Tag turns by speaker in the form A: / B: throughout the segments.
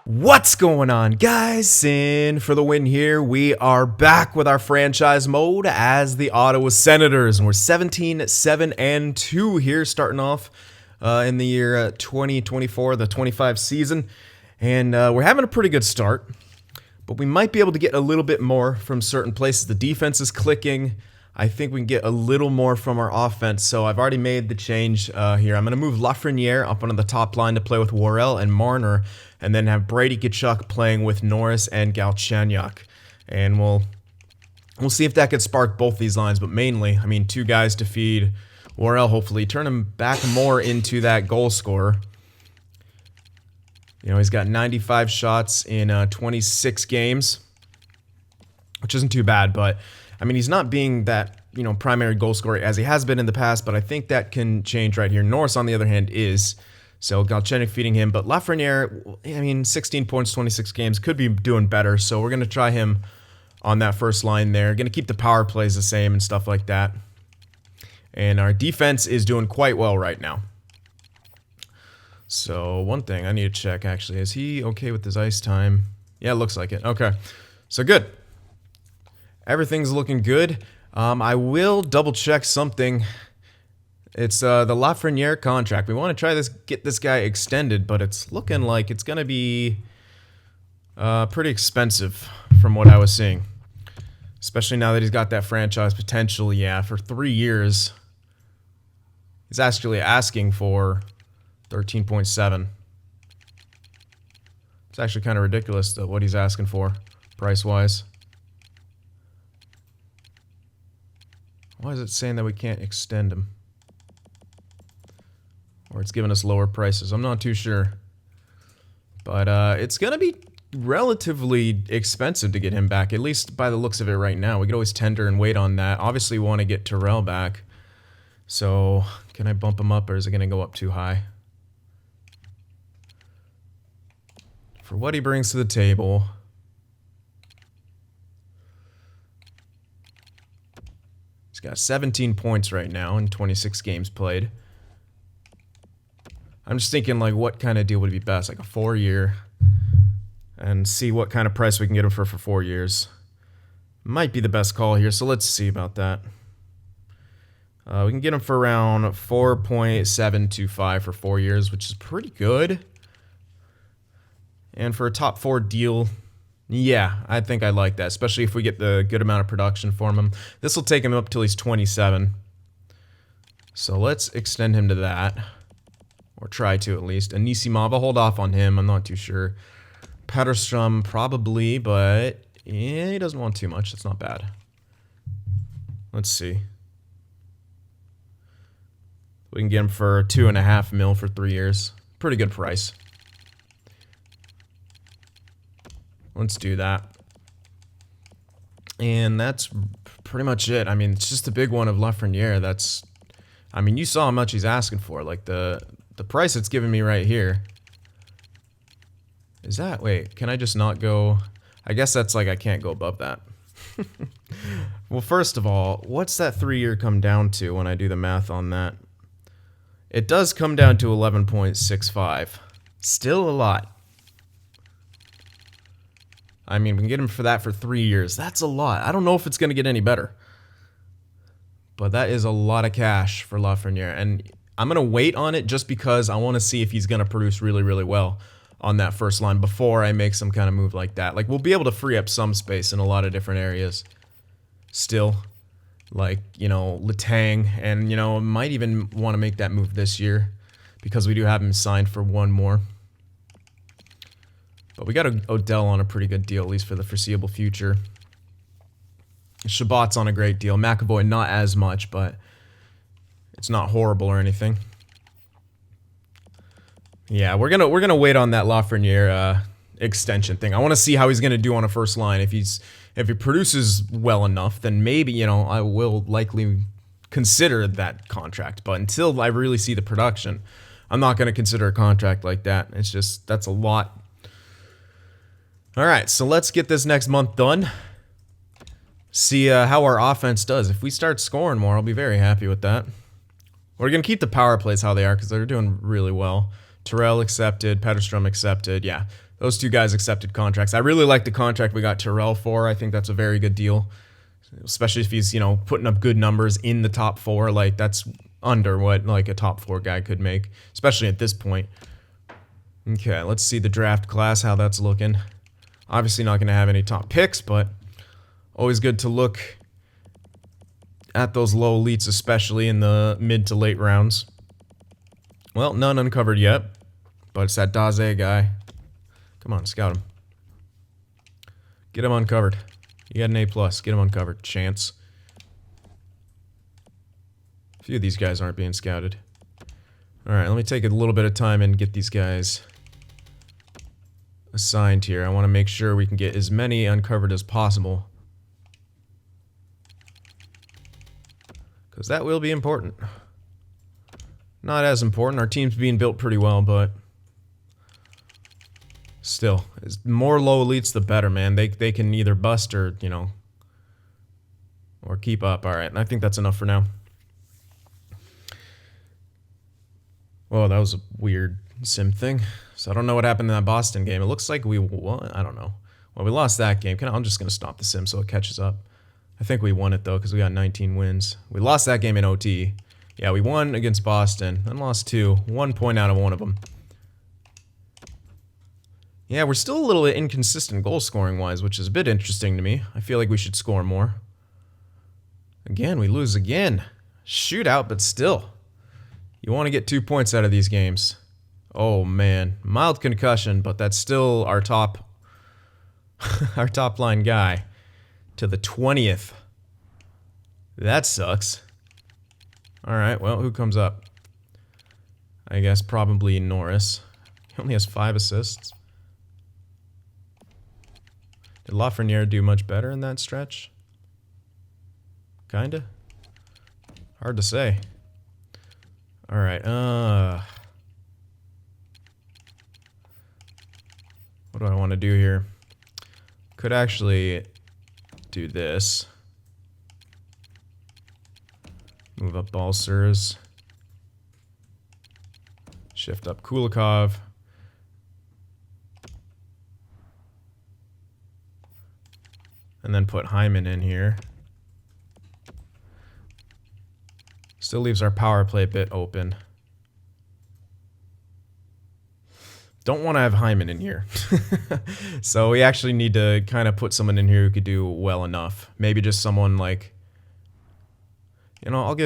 A: What's going on, guys? Cyn for the win here. We are back with our franchise mode as the Ottawa Senators, and we're 17-7-2 here, starting off in the year 2024, the 25 season, and we're having a pretty good start, but we might be able to get a little bit more from certain places. The defense is clicking. I think we can get a little more from our offense, so I've already made the change here. I'm going to move Lafreniere up onto the top line to play with Worrell and Marner, and then have Brady Tkachuk playing with Norris and Galchenyuk. And we'll see if that could spark both these lines, but mainly, I mean, two guys to feed Worrell, hopefully turn him back more into that goal scorer. You know, he's got 95 shots in 26 games, which isn't too bad, but I mean, he's not being that, primary goal scorer as he has been in the past, but I think that can change right here. Norris, on the other hand, is. So Galchenyuk feeding him, but Lafreniere, I mean, 16 points, 26 games, could be doing better, so we're going to try him on that first line there. Going to keep the power plays the same and stuff like that. And our defense is doing quite well right now. So one thing I need to check, actually, is he okay with his ice time? Yeah, it looks like it. Okay, so good. Everything's looking good. I will double check something. It's the Lafreniere contract. We want to try get this guy extended, but it's looking like it's going to be pretty expensive from what I was seeing. Especially now that he's got that franchise potential. Yeah, for 3 years. He's actually asking for 13.7. It's actually kind of ridiculous what he's asking for, price-wise. Why is it saying that we can't extend him? Or it's giving us lower prices. I'm not too sure. But it's going to be relatively expensive to get him back, at least by the looks of it right now. We could always tender and wait on that. Obviously, we want to get Terrell back. So, can I bump him up, or is it going to go up too high? For what he brings to the table. He's got 17 points right now in 26 games played. I'm just thinking, like, what kind of deal would be best? Like a 4-year, and see what kind of price we can get him for 4 years. Might be the best call here, so let's see about that. We can get him for around 4.725 for 4 years, which is pretty good. And for a top 4 deal, yeah, I think I like that, especially if we get the good amount of production from him. This will take him up till he's 27. So let's extend him to that. Or try to, at least. Anisimov, I'll hold off on him. I'm not too sure. Petterstrom, probably, but yeah, he doesn't want too much. That's not bad. Let's see. We can get him for $2.5 million for 3 years. Pretty good price. Let's do that. And that's pretty much it. I mean, it's just a big one of Lafreniere. That's, I mean, you saw how much he's asking for. Like, the price it's giving me right here. Is that, wait, can I just not go? I guess that's like I can't go above that. Well, first of all, what's that 3-year come down to when I do the math on that? It does come down to 11.65. Still a lot. I mean, we can get him for that for 3 years. That's a lot. I don't know if it's going to get any better. But that is a lot of cash for Lafreniere. And I'm going to wait on it just because I want to see if he's going to produce really, really well on that first line before I make some kind of move like that. Like, we'll be able to free up some space in a lot of different areas still. Like, Letang. And, might even want to make that move this year because we do have him signed for one more. But we got Odell on a pretty good deal, at least for the foreseeable future. Shabbat's on a great deal. McAvoy, not as much, but it's not horrible or anything. Yeah, we're gonna wait on that Lafreniere extension thing. I want to see how he's gonna do on a first line. If he produces well enough, then maybe I will likely consider that contract. But until I really see the production, I'm not gonna consider a contract like that. It's just that's a lot. All right, so let's get this next month done. See how our offense does. If we start scoring more, I'll be very happy with that. We're going to keep the power plays how they are because they're doing really well. Terrell accepted, Petterstrom accepted. Yeah, Those two guys accepted contracts. I really like the contract we got Terrell for. I think that's a very good deal, especially if he's, you know, putting up good numbers in the top 4. Like, that's under what, like, a top 4 guy could make, especially at this point. Okay, let's see the draft class, how that's looking. Obviously not going to have any top picks, but always good to look at those low elites, especially in the mid to late rounds. Well, none uncovered yet, but it's that Daze guy. Come on, scout him. Get him uncovered. You got an A+. Get him uncovered. Chance. A few of these guys aren't being scouted. Alright, let me take a little bit of time and get these guys assigned here. I want to make sure we can get as many uncovered as possible, because that will be important. Not as important. Our team's being built pretty well, but still, more low elites, the better, man. They can either bust or, you know, or keep up. All right, and I think that's enough for now. Whoa, that was a weird sim thing. So I don't know what happened in that Boston game. It looks like we won. I don't know. Well, we lost that game. I'm just going to stop the sim so it catches up. I think we won it, though, because we got 19 wins. We lost that game in OT. Yeah, we won against Boston, then lost 2. 1 point out of one of them. Yeah, we're still a little inconsistent goal scoring wise, which is a bit interesting to me. I feel like we should score more. Again, we lose again. Shootout, but still. You want to get 2 points out of these games. Oh man, mild concussion, but that's still our top our top line guy to the 20th. That sucks. All right, well, who comes up? I guess probably Norris. He only has 5 assists. Did Lafreniere do much better in that stretch? Kinda. Hard to say. All right. What do I want to do here? Could actually do this. Move up Balsers. Shift up Kulikov. And then put Hyman in here. Still leaves our power play a bit open. Don't want to have Hyman in here. So we actually need to kind of put someone in here who could do well enough. Maybe just someone like, you know,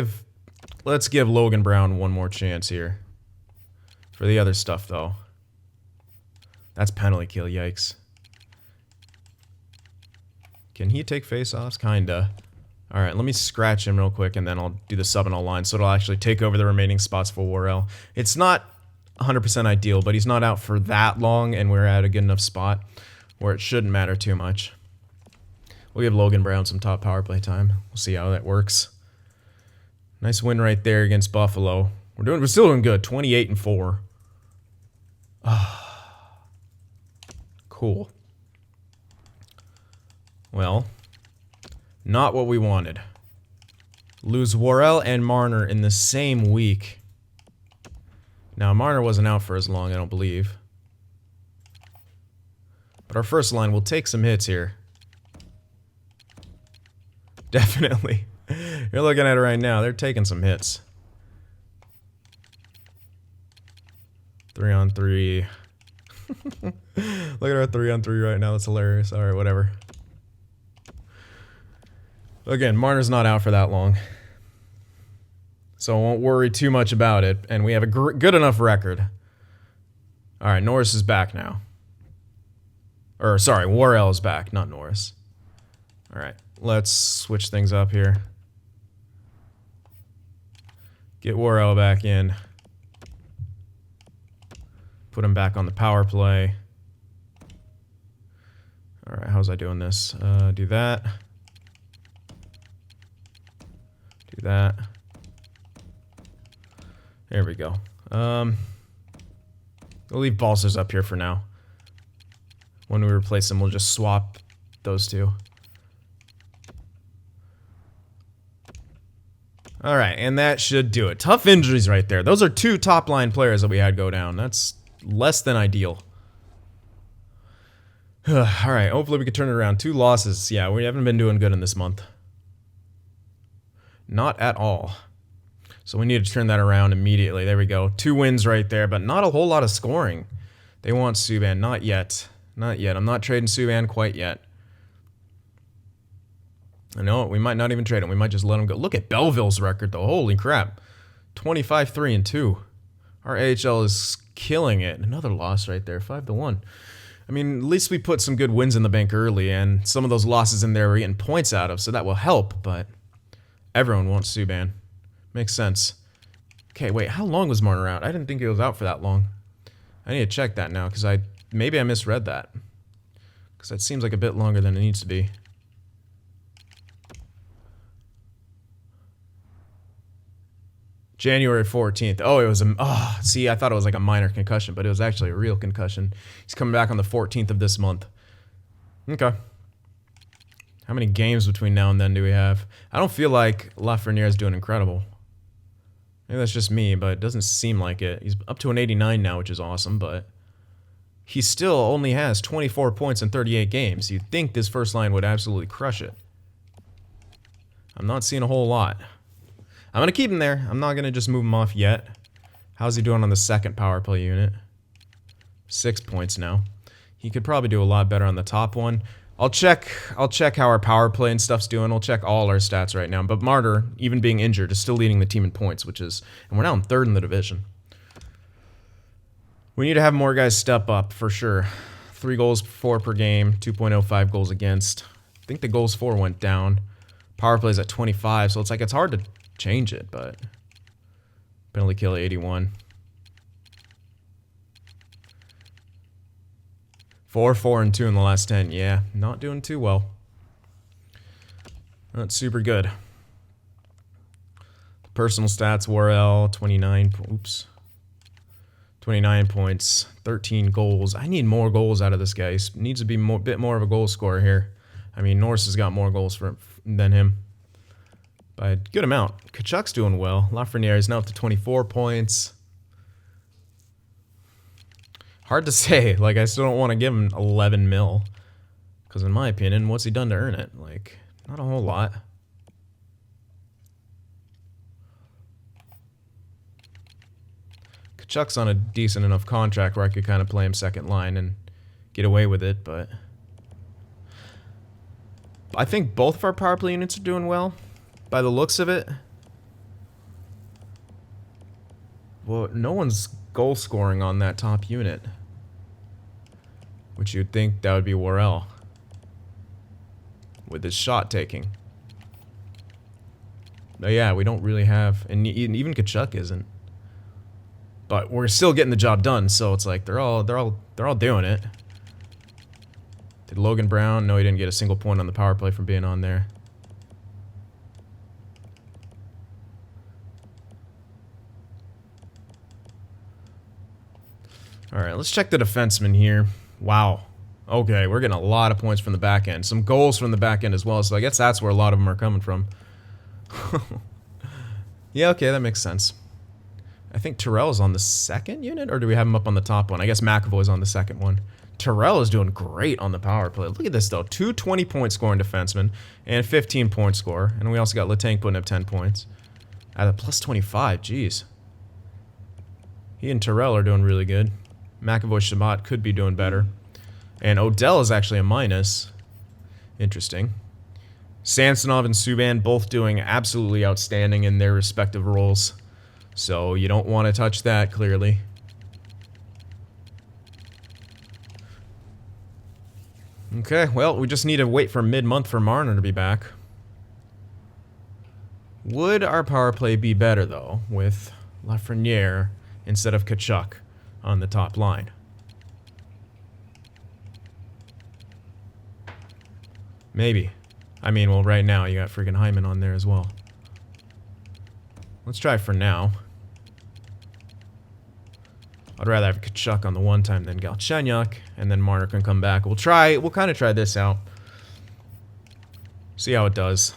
A: let's give Logan Brown one more chance here. For the other stuff, though. That's penalty kill, yikes. Can he take face-offs? Kinda. Alright, let me scratch him real quick, and then I'll do the sub and all line, so it'll actually take over the remaining spots for Worrell. It's not 100% ideal, but he's not out for that long, and we're at a good enough spot where it shouldn't matter too much. We'll give Logan Brown some top power play time. We'll see how that works. Nice win right there against Buffalo. We're still doing good. 28-4. Cool. Well, not what we wanted. Lose Worrell and Marner in the same week. Now, Marner wasn't out for as long, I don't believe. But our first line will take some hits here. Definitely. You're looking at it right now. They're taking some hits. 3-on-3. Look at our 3-on-3 right now. That's hilarious. Alright, whatever. Again, Marner's not out for that long. So I won't worry too much about it. And we have a good enough record. Alright, Norris is back now. Or, sorry, Worrell is back, not Norris. Alright, let's switch things up here. Get Worrell back in. Put him back on the power play. Alright, how's I doing this? Do that. Do that. There we go. We'll leave Balsers up here for now. When we replace them, we'll just swap those two. Alright, and that should do it. Tough injuries right there. Those are 2 top-line players that we had go down. That's less than ideal. All right, hopefully we can turn it around. 2 losses. Yeah, we haven't been doing good in this month. Not at all. So we need to turn that around immediately. There we go. 2 wins right there, but not a whole lot of scoring. They want Subban. Not yet. Not yet. I'm not trading Subban quite yet. I know, we might not even trade him. We might just let him go. Look at Belleville's record, though. Holy crap. 25-3-2. Our AHL is killing it. Another loss right there. 5-1. I mean, at least we put some good wins in the bank early, and some of those losses in there we're getting points out of, so that will help, but everyone wants Subban. Makes sense. Okay, wait, how long was Marner out? I didn't think he was out for that long. I need to check that now, because maybe I misread that. Because that seems like a bit longer than it needs to be. January 14th. Oh, it was see, I thought it was like a minor concussion, but it was actually a real concussion. He's coming back on the 14th of this month. Okay. How many games between now and then do we have? I don't feel like Lafreniere is doing incredible. Maybe that's just me, but it doesn't seem like it. He's up to an 89 now, which is awesome, but he still only has 24 points in 38 games. You'd think this first line would absolutely crush it. I'm not seeing a whole lot. I'm going to keep him there. I'm not going to just move him off yet. How's he doing on the second power play unit? 6 points now. He could probably do a lot better on the top one. I'll check how our power play and stuff's doing. I'll check all our stats right now. But Marner, even being injured, is still leading the team in points, and we're now in 3rd in the division. We need to have more guys step up for sure. 3 goals for per game, 2.05 goals against. I think the goals for went down. Power play's at 25, so it's hard to change it, but penalty kill 81. 4-4-2 in the last 10. Yeah, not doing too well. Not super good. Personal stats, Worrell, 29 points, 13 goals. I need more goals out of this guy. He needs to be a bit more of a goal scorer here. I mean, Norris has got more goals than him by a good amount. Tkachuk's doing well. Lafreniere is now up to 24 points. Hard to say. I still don't want to give him 11 mil. Because in my opinion, what's he done to earn it? Not a whole lot. Tkachuk's on a decent enough contract where I could kind of play him second line and get away with it, but I think both of our power play units are doing well. By the looks of it. Well, no one's goal scoring on that top unit. Which you'd think that would be Worrell. With his shot taking. But yeah, we don't really have, and even Tkachuk isn't. But we're still getting the job done, so it's they're all doing it. Did Logan Brown? No, he didn't get a single point on the power play from being on there. Alright, let's check the defenseman here. Wow. Okay, we're getting a lot of points from the back end. Some goals from the back end as well, so I guess that's where a lot of them are coming from. Yeah, okay, that makes sense. I think Terrell's on the second unit, or do we have him up on the top one? I guess McAvoy's on the second one. Terrell is doing great on the power play. Look at this, though. 2 20-point scoring defensemen and 15-point scorer. And we also got Letang putting up 10 points. At a plus 25, jeez. He and Terrell are doing really good. McAvoy Shabbat could be doing better. And Odell is actually a minus. Interesting. Samsonov and Subban both doing absolutely outstanding in their respective roles. So you don't want to touch that, clearly. Okay, well, we just need to wait for mid-month for Marner to be back. Would our power play be better, though, with Lafreniere instead of Tkachuk on the top line? Maybe. I mean, well, right now you got freaking Hyman on there as well. Let's try for now. I'd rather have Tkachuk on the one time than Galchenyuk, and then Marner can come back. We'll kind of try this out. See how it does.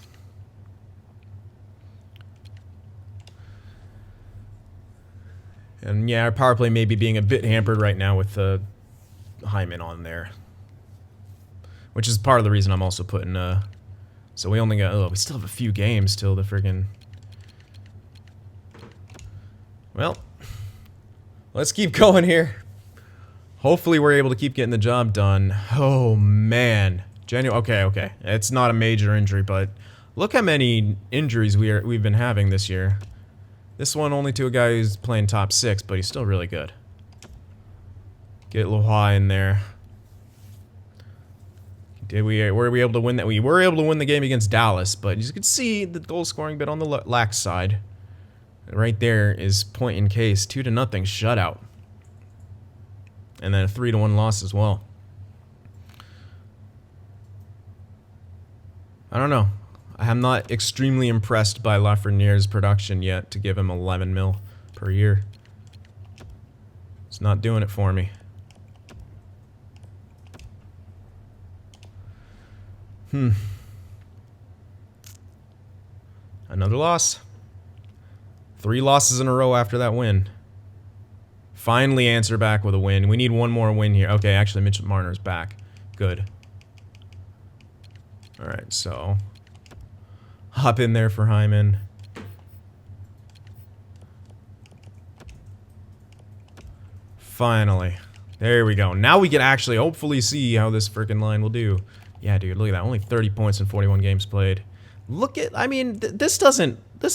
A: And yeah, our power play may be being a bit hampered right now with Hyman on there. which is part of the reason I'm also putting, so we only got, we still have a few games till the friggin', well, let's keep going here. Hopefully we're able to keep getting the job done. Oh, man. Okay. It's not a major injury, but look how many injuries we've been having this year. This one only to a guy who's playing top 6, but he's still really good. Get Loha in there. Were we able to win that? We were able to win the game against Dallas, but you can see the goal scoring bit on the lax side. Right there is point in case. 2-0 shutout. And then a 3-1 loss as well. I don't know. I'm not extremely impressed by Lafreniere's production yet to give him 11 mil per year. It's not doing it for me. Another loss. 3 losses in a row after that win. Finally answer back with a win. We need one more win here. Okay, actually Mitch Marner's back. Good. Alright, so hop in there for Hyman. Finally. There we go. Now we can actually hopefully see how this freaking line will do. Yeah, dude, look at that. Only 30 points in 41 games played. Look at, I mean, this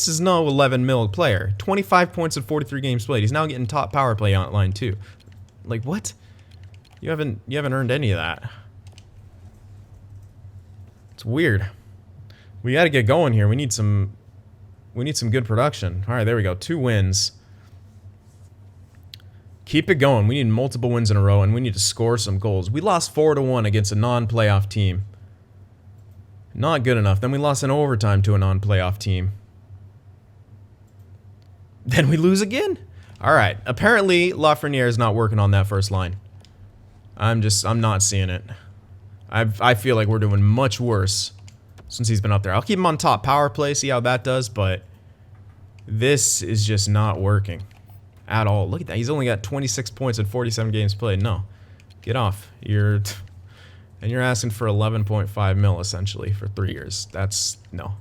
A: is no 11 mil player. 25 points in 43 games played. He's now getting top power play on line too. Like, what? You haven't earned any of that. It's weird. We got to get going here. We need some good production. All right, there we go. 2 wins. Keep it going. We need multiple wins in a row, and we need to score some goals. We lost 4-1 against a non-playoff team. Not good enough. Then we lost in overtime to a non-playoff team. Then we lose again? Alright. Apparently, Lafreniere is not working on that first line. I'm not seeing it. I feel like we're doing much worse since he's been up there. I'll keep him on top power play, see how that does, but this is just not working at all. Look at that. He's only got 26 points in 47 games played. No. Get off. And you're asking for 11.5 mil essentially for 3 years. That's no.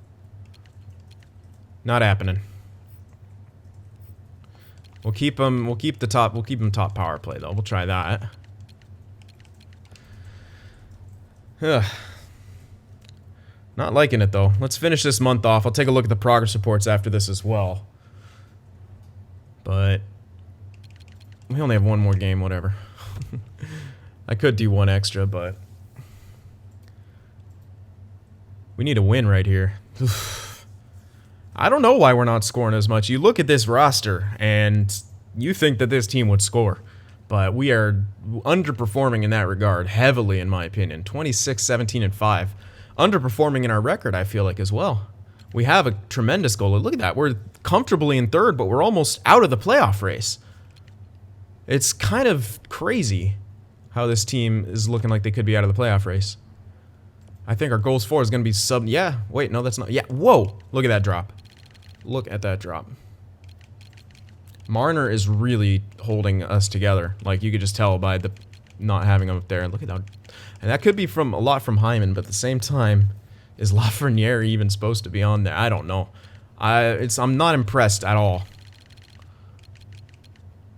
A: Not happening. We'll keep him top power play though. We'll try that. Ugh. Not liking it though. Let's finish this month off. I'll take a look at the progress reports after this as well. But we only have one more game, whatever. I could do one extra, but we need a win right here. I don't know why we're not scoring as much. You look at this roster, and you think that this team would score. But we are underperforming in that regard, heavily in my opinion. 26, 17, and 5. Underperforming in our record, I feel like, as well. We have a tremendous goal. Look at that. We're comfortably in 3rd, but we're almost out of the playoff race. It's kind of crazy how this team is looking like they could be out of the playoff race. I think our goals for is going to be sub... Yeah, wait, no, that's not... Yeah, whoa! Look at that drop. Look at that drop. Marner is really holding us together. Like, you could just tell by the not having him up there. And look at that. And that could be from a lot from Hyman, but at the same time, is Lafreniere even supposed to be on there? I don't know. I'm not impressed at all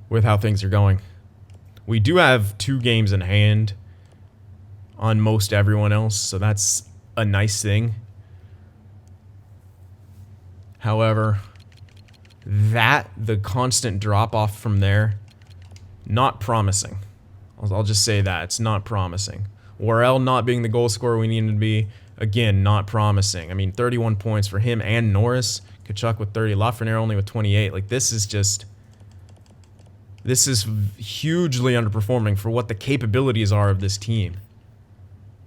A: with how things are going. We do have 2 games in hand on most everyone else, so that's a nice thing. However, the constant drop-off from there, not promising. I'll just say that. It's not promising. Worrell not being the goal scorer we needed to be, again, not promising. I mean, 31 points for him and Norris. Kachuk with 30. Lafreniere only with 28. Like, this is just... This is hugely underperforming for what the capabilities are of this team.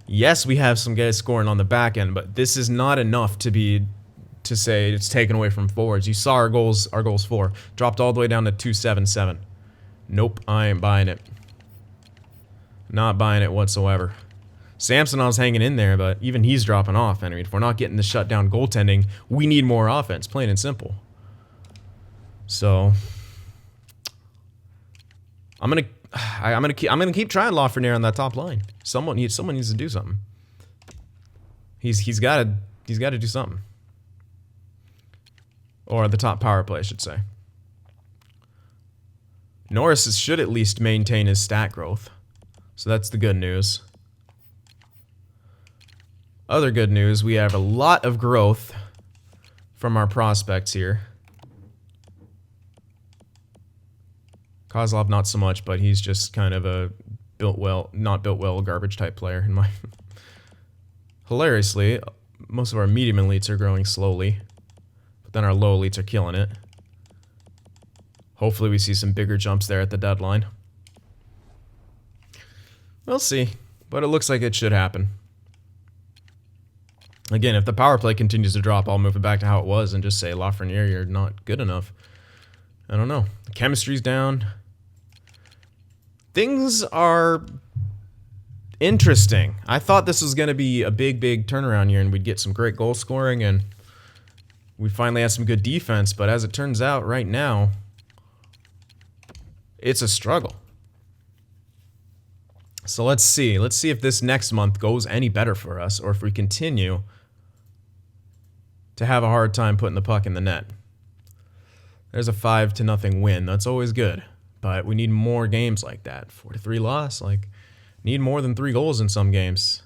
A: Yes, we have some guys scoring on the back end, but this is not enough to say it's taken away from forwards. You saw our goals for. Dropped all the way down to 277. Nope, I ain't buying it. Not buying it whatsoever. Samsonov's hanging in there, but even he's dropping off. I mean, if we're not getting the shutdown goaltending, we need more offense, plain and simple. So I'm gonna keep trying Lafreniere on that top line. Someone needs to do something. He's got to do something. Or the top power play, I should say. Norris should at least maintain his stat growth. So that's the good news. Other good news, we have a lot of growth from our prospects here. Kozlov not so much, but he's just kind of a not built well garbage type player in my Hilariously, most of our medium elites are growing slowly, but then our low elites are killing it. Hopefully we see some bigger jumps there at the deadline. We'll see, but it looks like it should happen. Again, if the power play continues to drop, I'll move it back to how it was and just say, Lafreniere, you're not good enough. I don't know. The chemistry's down. Things are interesting. I thought this was going to be a big turnaround year and we'd get some great goal scoring and we finally had some good defense, but as it turns out right now, it's a struggle. So let's see. Let's see if this next month goes any better for us or if we continue to have a hard time putting the puck in the net. There's a 5-0 win. That's always good, but we need more games like that. 4-3 loss, like, need more than 3 goals in some games.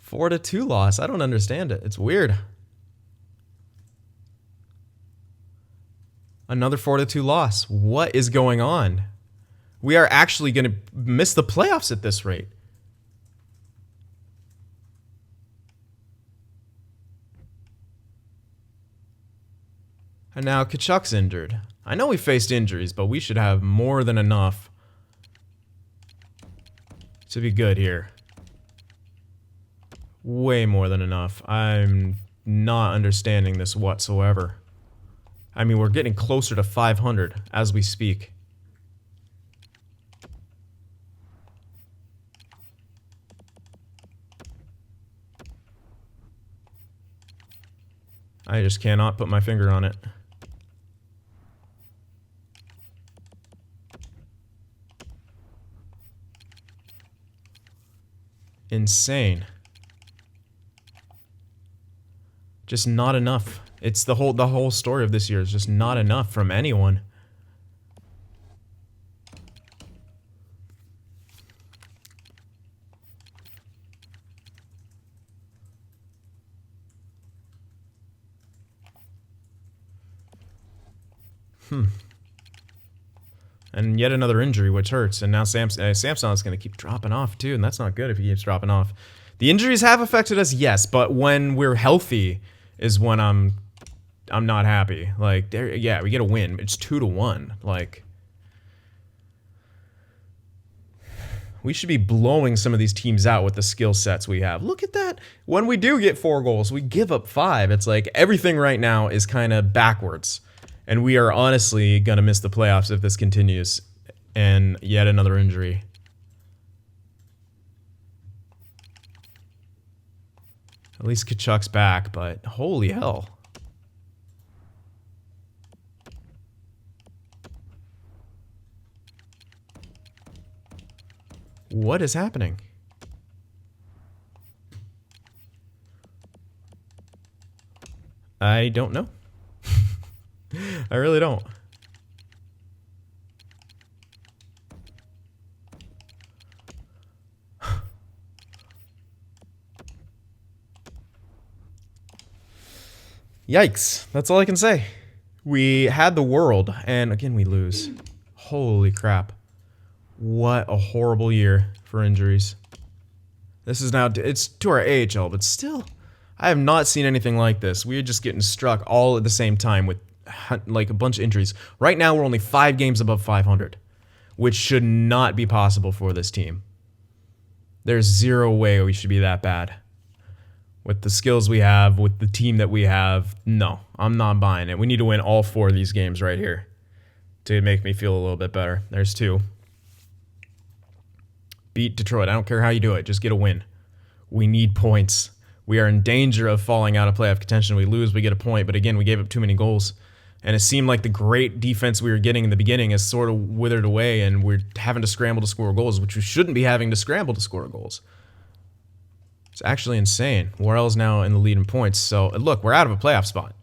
A: 4-2 loss. I don't understand it. It's weird. Another 4-2 loss. What is going on? We are actually going to miss the playoffs at this rate. And now Tkachuk's injured. I know we faced injuries, but we should have more than enough to be good here. Way more than enough. I'm not understanding this whatsoever. I mean, we're getting closer to 500 as we speak. I just cannot put my finger on it. Insane. Just not enough. It's the whole story of this year is just not enough from anyone. And yet another injury, which hurts. And now Samson's going to keep dropping off, too. And that's not good if he keeps dropping off. The injuries have affected us, yes. But when we're healthy is when I'm not happy. Like, yeah, we get a win. It's 2-1. Like, we should be blowing some of these teams out with the skill sets we have. Look at that. When we do get 4 goals, we give up 5. It's like everything right now is kind of backwards. And we are honestly going to miss the playoffs if this continues. And yet another injury. At least Tkachuk's back, but holy hell. What is happening? I don't know. I really don't. Yikes. That's all I can say. We had the world, and again we lose. Holy crap. What a horrible year for injuries. This is now, it's to our AHL, but still, I have not seen anything like this. We're just getting struck all at the same time with like a bunch of injuries. Right now, we're only 5 games above 500, which should not be possible for this team. There's zero way we should be that bad. With the skills we have, with the team that we have, no, I'm not buying it. We need to win all 4 of these games right here to make me feel a little bit better. There's 2. Beat Detroit. I don't care how you do it. Just get a win. We need points. We are in danger of falling out of playoff contention. We lose, we get a point, but again, we gave up too many goals. And it seemed like the great defense we were getting in the beginning has sort of withered away, and we're having to scramble to score goals, which we shouldn't be having to scramble to score goals. It's actually insane. Worrell's now in the lead in points. So, look, we're out of a playoff spot.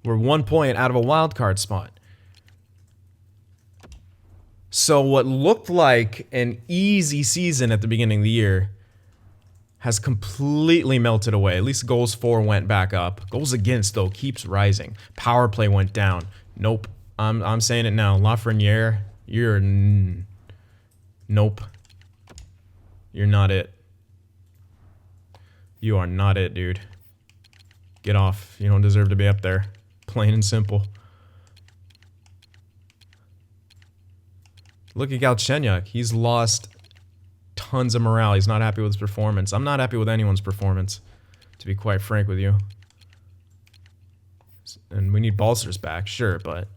A: We're 1 point out of a wild card spot. So what looked like an easy season at the beginning of the year has completely melted away. At least goals for went back up. Goals against, though, keeps rising. Power play went down. Nope. I'm saying it now. Lafreniere, you're... Nope. You're not it. You are not it, dude. Get off. You don't deserve to be up there. Plain and simple. Look at Galchenyuk. He's lost tons of morale. He's not happy with his performance. I'm not happy with anyone's performance, to be quite frank with you. And we need Balcers back, sure, but...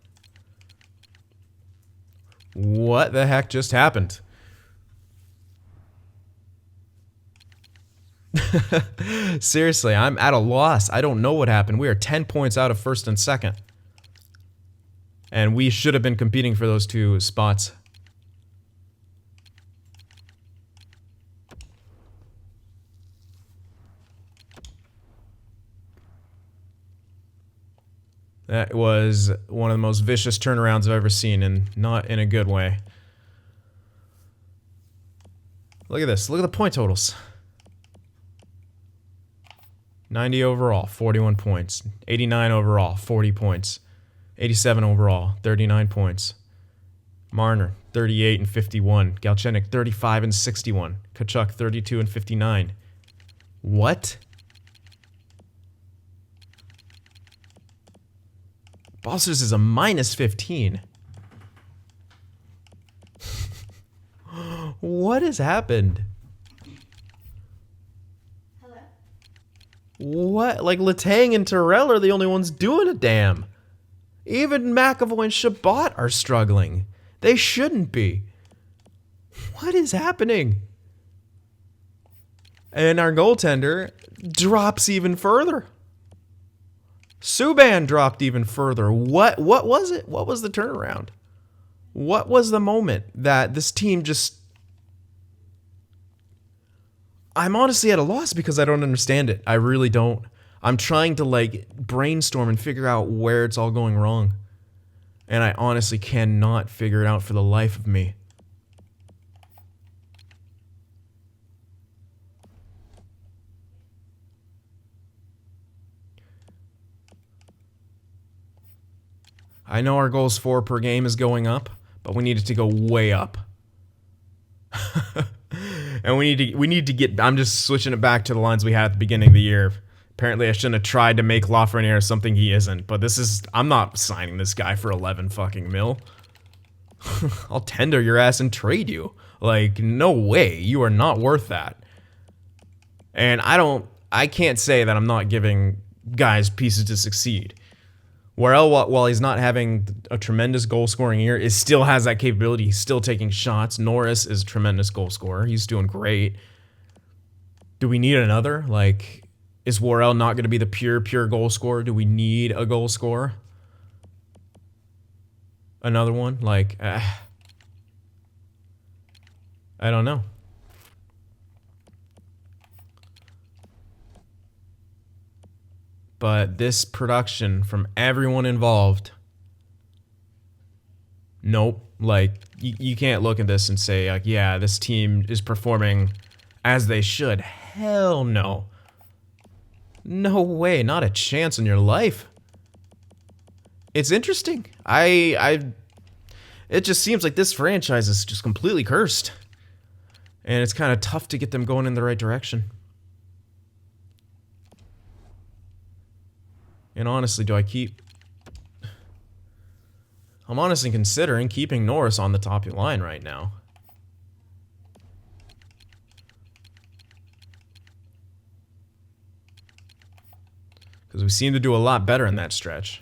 A: What the heck just happened? Seriously, I'm at a loss. I don't know what happened. We are 10 points out of first and second. And we should have been competing for those 2 spots. That was one of the most vicious turnarounds I've ever seen, and not in a good way. Look at this. Look at the point totals. 90 overall, 41 points. 89 overall, 40 points. 87 overall, 39 points. Marner, 38 and 51. Galchenyuk, 35 and 61. Tkachuk, 32 and 59. What? Balcers is a minus 15. What has happened?
B: Hello?
A: What? Like, Letang and Terrell are the only ones doing a damn. Even McAvoy and Shabbat are struggling. They shouldn't be. What is happening? And our goaltender drops even further. Subban dropped even further. What was it? What was the turnaround? What was the moment that this team just... I'm honestly at a loss because I don't understand it. I really don't. I'm trying to, like, brainstorm and figure out where it's all going wrong. And I honestly cannot figure it out for the life of me. I know our goals for per game is going up, but we need it to go way up. And we need to get... I'm just switching it back to the lines we had at the beginning of the year. Apparently I shouldn't have tried to make Lafreniere something he isn't, but this is... I'm not signing this guy for 11 fucking mil. I'll tender your ass and trade you. Like, no way. You are not worth that. And I can't say that I'm not giving guys pieces to succeed. Worrell, while he's not having a tremendous goal-scoring year, still has that capability. He's still taking shots. Norris is a tremendous goal scorer. He's doing great. Do we need another? Like, is Worrell not going to be the pure goal scorer? Do we need a goal scorer? Another one? Like, I don't know. But this production from everyone involved, nope. Like, you can't look at this and say, like, yeah, this team is performing as they should. Hell no. No way. Not a chance in your life. It's interesting. It just seems like this franchise is just completely cursed. And it's kind of tough to get them going in the right direction. And honestly, I'm honestly considering keeping Norris on the top line right now. Because we seem to do a lot better in that stretch.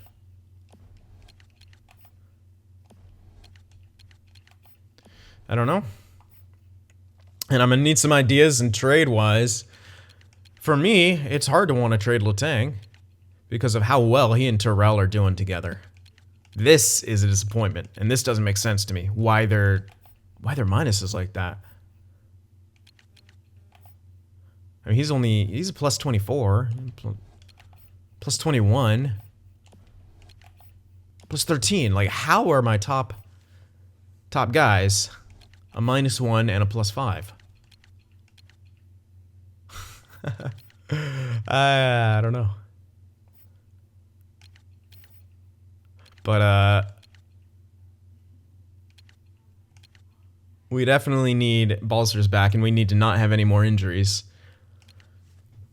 A: I don't know. And I'm going to need some ideas and trade-wise. For me, it's hard to want to trade Letang because of how well he and Terrell are doing together. This is a disappointment, and this doesn't make sense to me. Why they're minuses like that. I mean, he's a plus 24, plus 21, plus 13. Like, how are my top guys a -1 and a +5? I don't know. But, we definitely need Balcers back, and we need to not have any more injuries.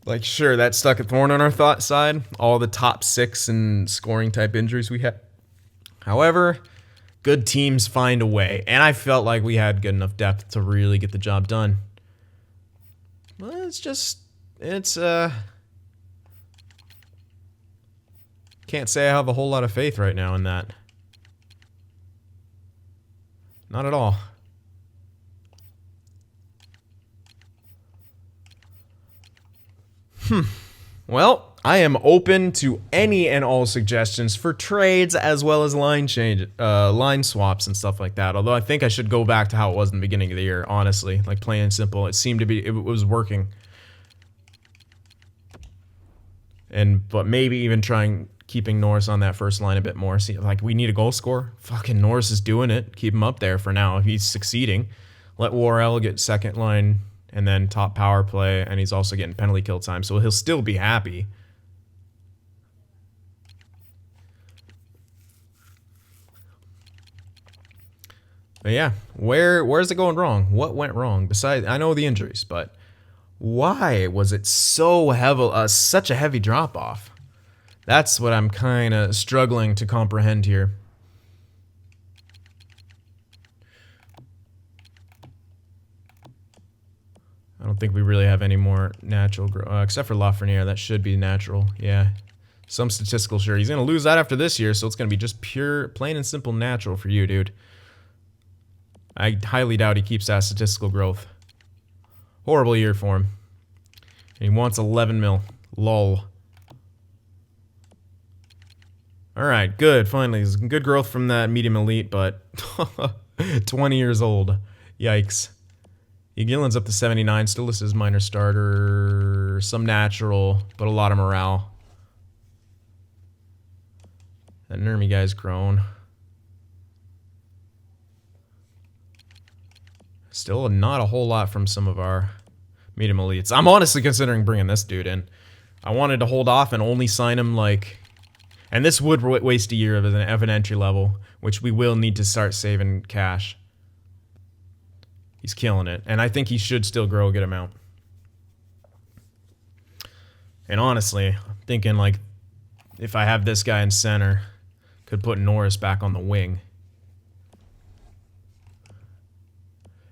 A: Like, sure, that stuck a thorn on our side, all the top 6 and scoring type injuries we had. However, good teams find a way, and I felt like we had good enough depth to really get the job done. Well, can't say I have a whole lot of faith right now in that. Not at all. Well, I am open to any and all suggestions for trades as well as line swaps and stuff like that. Although I think I should go back to how it was in the beginning of the year, honestly. Like, plain and simple. It seemed to be, it was working. But maybe even keeping Norris on that first line a bit more. See, like, we need a goal scorer. Fucking Norris is doing it. Keep him up there for now. He's succeeding. Let Worrell get second line and then top power play, and he's also getting penalty kill time, so he'll still be happy. But yeah, where's it going wrong? What went wrong? Besides, I know the injuries, but why was it so heavy, such a heavy drop off? That's what I'm kind of struggling to comprehend here. I don't think we really have any more natural growth, except for Lafreniere. That should be natural. Yeah, some statistical sure. He's going to lose that after this year, so it's going to be just pure, plain and simple natural for you, dude. I highly doubt he keeps that statistical growth. Horrible year for him. And he wants 11 mil. Lol. Alright, good. Finally, good growth from that medium elite, but 20 years old. Yikes. Gillen's up to 79, still lists as minor starter, some natural, but a lot of morale. That Nurmi guy's grown. Still not a whole lot from some of our medium elites. I'm honestly considering bringing this dude in. I wanted to hold off and only sign him, like... And this would waste a year of an entry level, which we will need to start saving cash. He's killing it, and I think he should still grow a good amount. And honestly, I'm thinking, like, if I have this guy in center, could put Norris back on the wing.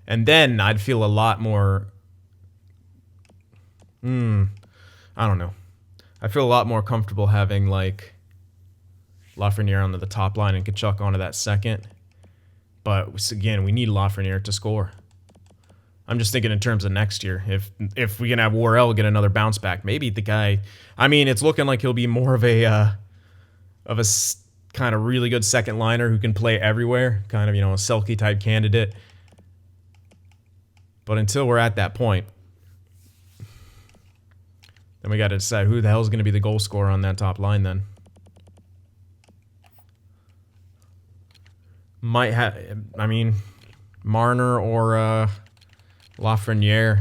A: And then I'd feel a lot more... I don't know. I feel a lot more comfortable having, like, Lafreniere onto the top line and Kachuk onto that second. But, again, we need Lafreniere to score. I'm just thinking in terms of next year. If we can have Worrell get another bounce back, maybe the guy... I mean, it's looking like he'll be more of a kind of really good second liner who can play everywhere. Kind of, you know, a Selke type candidate. But until we're at that point, then we got to decide who the hell is going to be the goal scorer on that top line then. Might have... I mean, Marner or... Lafreniere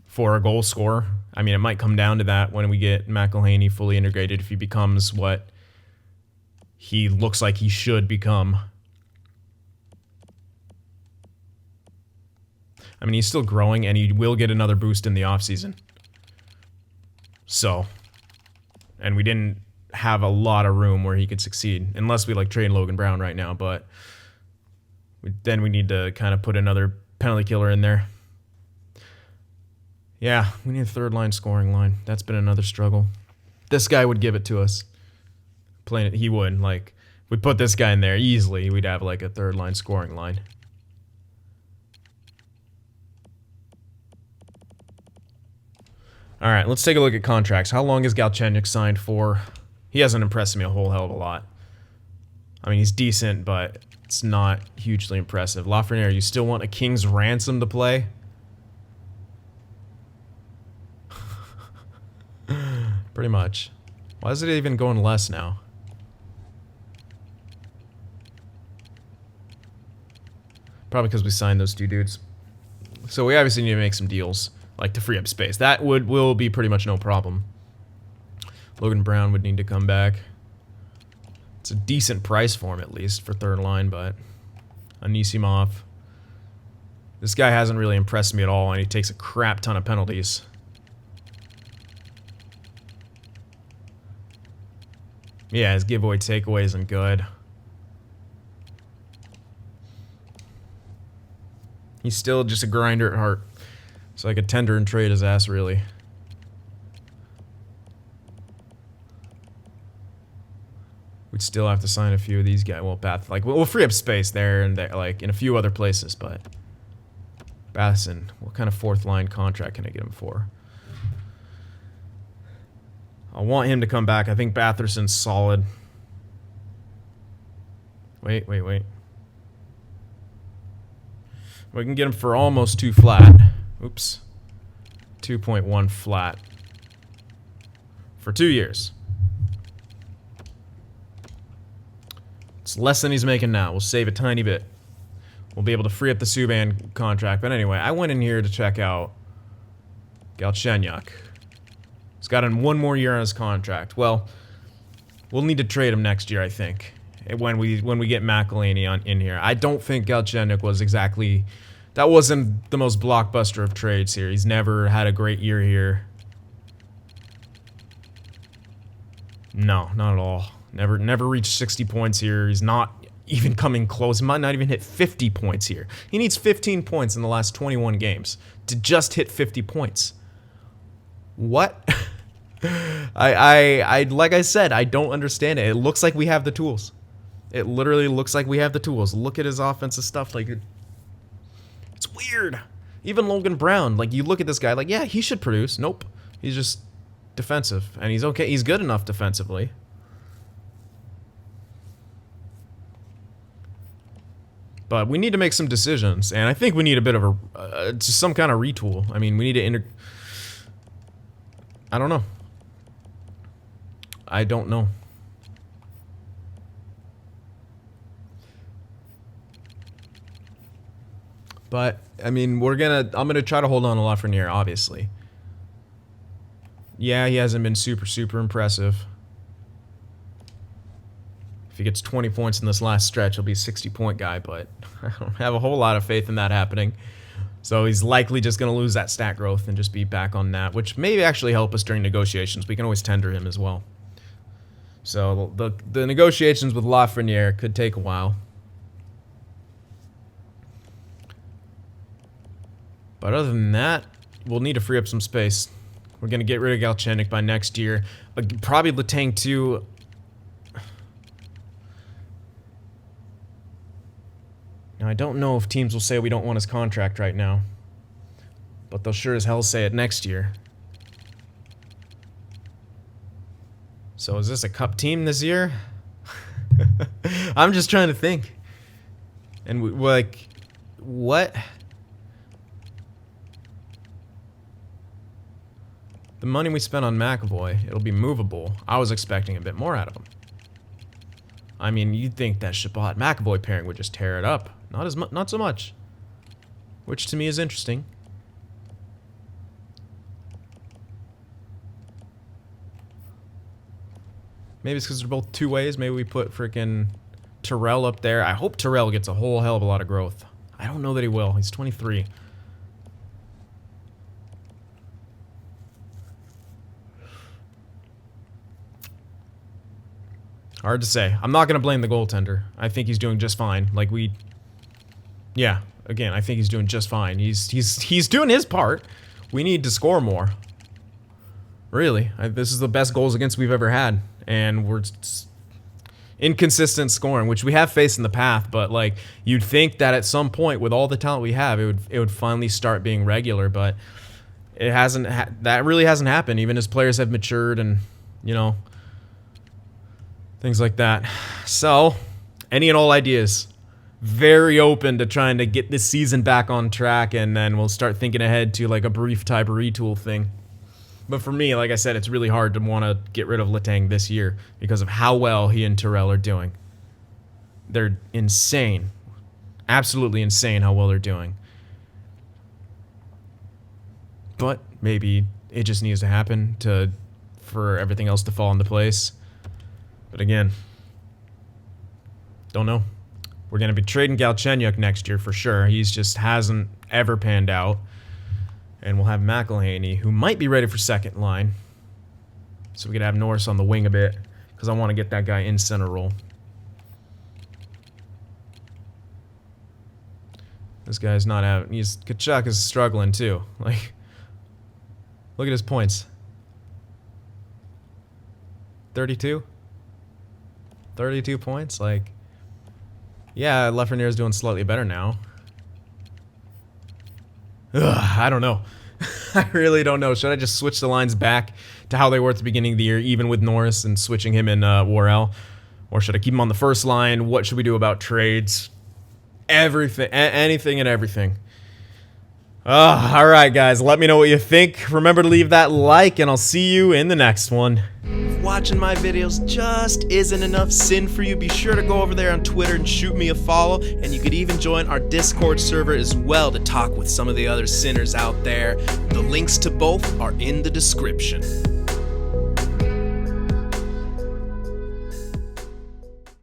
A: for a goal scorer. I mean, it might come down to that when we get McElhaney fully integrated, if he becomes what he looks like he should become. I mean, he's still growing, and he will get another boost in the offseason. So, and we didn't have a lot of room where he could succeed, unless we, like, trade Logan Brown right now, but then we need to kind of put another penalty killer in there. Yeah, we need a third line scoring line. That's been another struggle. This guy would give it to us. Plain it, he would. Like, if we put this guy in there easily, we'd have like a third line scoring line. All right, let's take a look at contracts. How long is Galchenyuk signed for? He hasn't impressed me a whole hell of a lot. I mean, he's decent, but it's not hugely impressive. Lafreniere, you still want a king's ransom to play? Pretty much. Why is it even going less now? Probably because we signed those two dudes. So we obviously need to make some deals, like to free up space. That will be pretty much no problem. Logan Brown would need to come back. It's a decent price for him, at least, for third line, but Anisimov. This guy hasn't really impressed me at all, and he takes a crap ton of penalties. Yeah, his giveaway takeaway isn't good. He's still just a grinder at heart. So I could tender and trade his ass, really. We'd still have to sign a few of these guys. Well, we'll free up space there and there, like in a few other places, but Batheson, what kind of fourth line contract can I get him for? I want him to come back. I think Batherson's solid. Wait. We can get him for almost 2 flat. Oops. 2.1 flat. For 2 years. It's less than he's making now. We'll save a tiny bit. We'll be able to free up the Subban contract. But anyway, I went in here to check out Galchenyuk. He's got in 1 more year on his contract. Well, we'll need to trade him next year, I think, when we get McElhaney in here. I don't think Galchenyuk was exactly... That wasn't the most blockbuster of trades here. He's never had a great year here. No, not at all. Never reached 60 points here. He's not even coming close. He might not even hit 50 points here. He needs 15 points in the last 21 games to just hit 50 points. What? I like I said, I don't understand it. It looks like we have the tools. It literally looks like we have the tools. Look at his offensive stuff. Like, it's weird. Even Logan Brown, like, you look at this guy, like, yeah, he should produce. Nope. He's just defensive. And he's okay. He's good enough defensively. But we need to make some decisions. And I think we need a bit of a, just some kind of retool. I mean, we need to I don't know. I don't know. But I mean, I'm gonna try to hold on to Lafreniere, obviously. Yeah, he hasn't been super impressive. If he gets 20 points in this last stretch, he'll be a 60-point guy, but I don't have a whole lot of faith in that happening. So he's likely just going to lose that stat growth and just be back on that, which may actually help us during negotiations. We can always tender him as well. So the negotiations with Lafreniere could take a while. But other than that, we'll need to free up some space. We're going to get rid of Galchenyuk by next year. Probably Letang too. Now, I don't know if teams will say we don't want his contract right now. But they'll sure as hell say it next year. So is this a cup team this year? I'm just trying to think. And we're like, what? The money we spent on McAvoy, it'll be movable. I was expecting a bit more out of him. I mean, you'd think that Shabbat-McAvoy pairing would just tear it up. Not so much. Which to me is interesting. Maybe it's because they're both two ways. Maybe we put freaking Terrell up there. I hope Terrell gets a whole hell of a lot of growth. I don't know that he will. He's 23. Hard to say. I'm not going to blame the goaltender. I think he's doing just fine. Yeah, again, I think he's doing just fine. He's doing his part. We need to score more. Really. This is the best goals against we've ever had. And we're inconsistent scoring, which we have faced in the past, but like you'd think that at some point with all the talent we have, it would finally start being regular, but it hasn't. That really hasn't happened, even as players have matured and, you know, things like that. So, any and all ideas. Very open to trying to get this season back on track, and then we'll start thinking ahead to like a brief type retool thing. But for me, like I said, it's really hard to want to get rid of Letang this year because of how well he and Terrell are doing. They're insane. Absolutely insane how well they're doing. But maybe it just needs to happen for everything else to fall into place. But again, don't know. We're going to be trading Galchenyuk next year for sure. He's just hasn't ever panned out. And we'll have McElhaney, who might be ready for second line. So we could have Norris on the wing a bit, because I want to get that guy in center role. This guy's not out. Kachuk is struggling too. Like, look at his points. 32? 32 points? Like, yeah, Lafreniere's doing slightly better now. Ugh, I don't know. I really don't know. Should I just switch the lines back to how they were at the beginning of the year, even with Norris and switching him in Worrell? Or should I keep him on the first line? What should we do about trades? Everything, anything and everything. All right, guys, let me know what you think. Remember to leave that like, and I'll see you in the next one. If watching my videos just isn't enough sin for you, be sure to go over there on Twitter and shoot me a follow, and you could even join our Discord server as well to talk with some of the other sinners out there. The links to both are in the description.